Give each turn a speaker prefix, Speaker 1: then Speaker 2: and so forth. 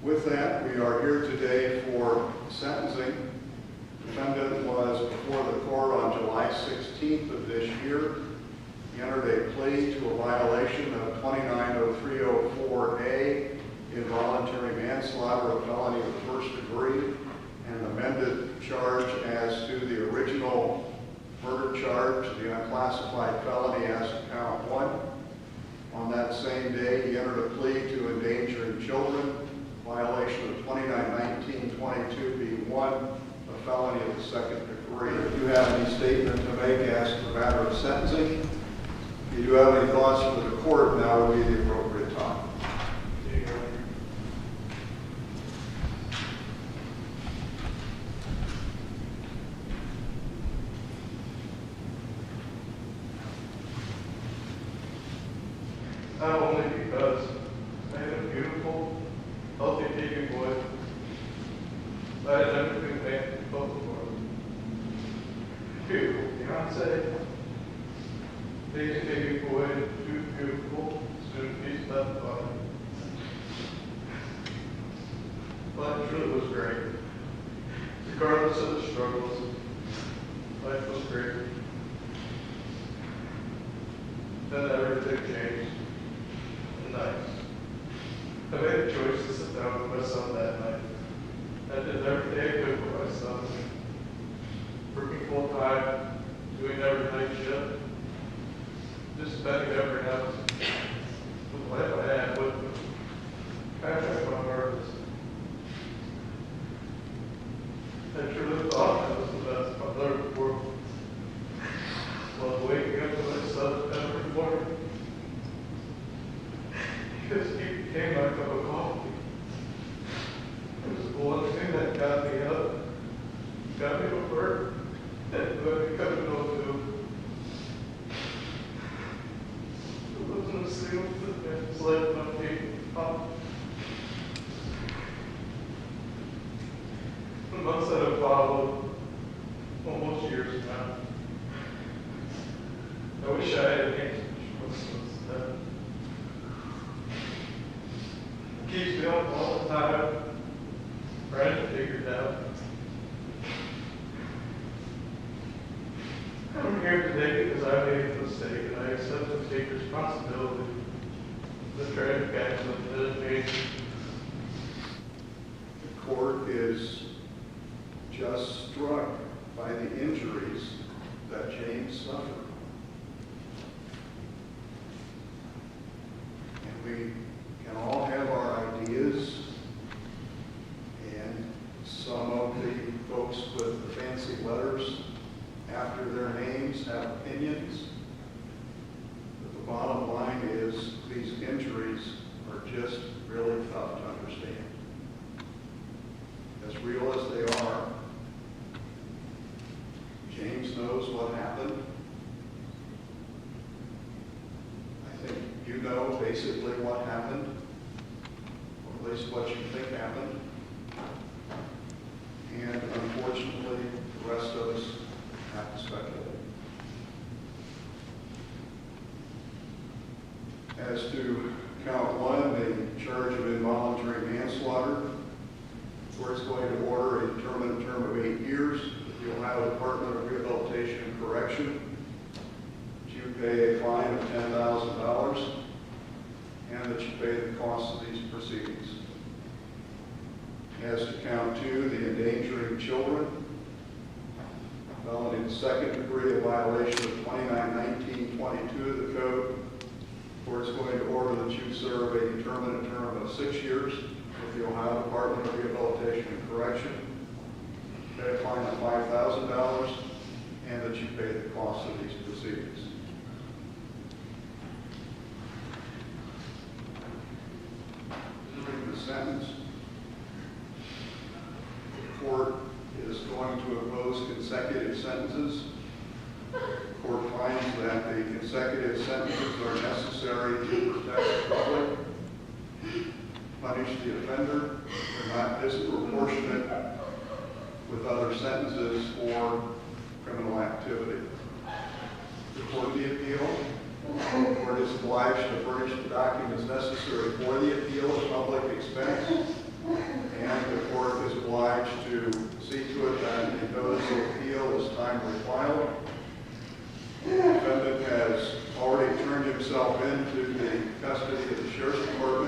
Speaker 1: With that, we are here today for sentencing. Defendant was before the court on July 16th of this year. He entered a plea to a violation of 290304A, involuntary manslaughter, a felony of the first degree, and an amended charge as to the original murder charge, the unclassified felony as to count 1. On that same day, he entered a plea to endangering children, violation of 291922B1, a felony of the second degree. If you have any statement to make as to the matter of sentencing, if you do have any thoughts for the court, now would be the appropriate time.
Speaker 2: Not only because I had a beautiful, healthy baby boy, but I had everything thankful for him. Beautiful fiance, baby boy, two beautiful, soon to be stepfather. But it truly was great. Regardless of the struggles, life was great. Then everything changed. Nice. I made a choice to sit down with my son that night. I did everything I could for my son. Working full time, doing every night shift, just spending every night with the life I had with him. I tried my hardest. I truly thought I was the best mother in the world. Love waking up to my son every morning. Because he became my cup of coffee. It was the one thing that got me up, got me to work, and let me come to know too. It wasn't a single thing in his life not being up. The months that have followed, almost years now, I wish I had an answer to that. Keeps me up all the time, trying to figure it out. I'm here today because I made a mistake and I accept and take responsibility for the tragic accident that it made.
Speaker 1: The court is just struck by the injuries that James suffered. And we can all have our ideas, and some of the folks with the fancy letters after their names have opinions. But the bottom line is these injuries are just really tough to understand. As real as they are, James knows what happened. I think you know basically what happened, or at least what you think happened. And unfortunately, the rest of us have to speculate. As to count 1, the charge of involuntary manslaughter, the court's going to order a determined term of 8 years with the Ohio Department of Rehabilitation and Correction. You pay a fine of $10,000 and that you pay the cost of these proceedings. As to count 2, the endangering children, felony in the second degree, a violation of 291922 of the code. The court is going to order that you serve a determined term of 6 years with the Ohio Department of Rehabilitation and Correction. Pay a fine of $5,000 and that you pay the cost of these proceedings. During the sentence, the court is going to impose consecutive sentences. The court finds that the consecutive sentences are necessary to protect the public, punish the offender, they're not disproportionate with other sentences or criminal activity. To support the appeal, the court is obliged to furnish the documents necessary for the appeal at public expense. and the court is obliged to see to it that a notice of appeal is timely filed. The defendant has already turned himself into the custody of the Sheriff's Department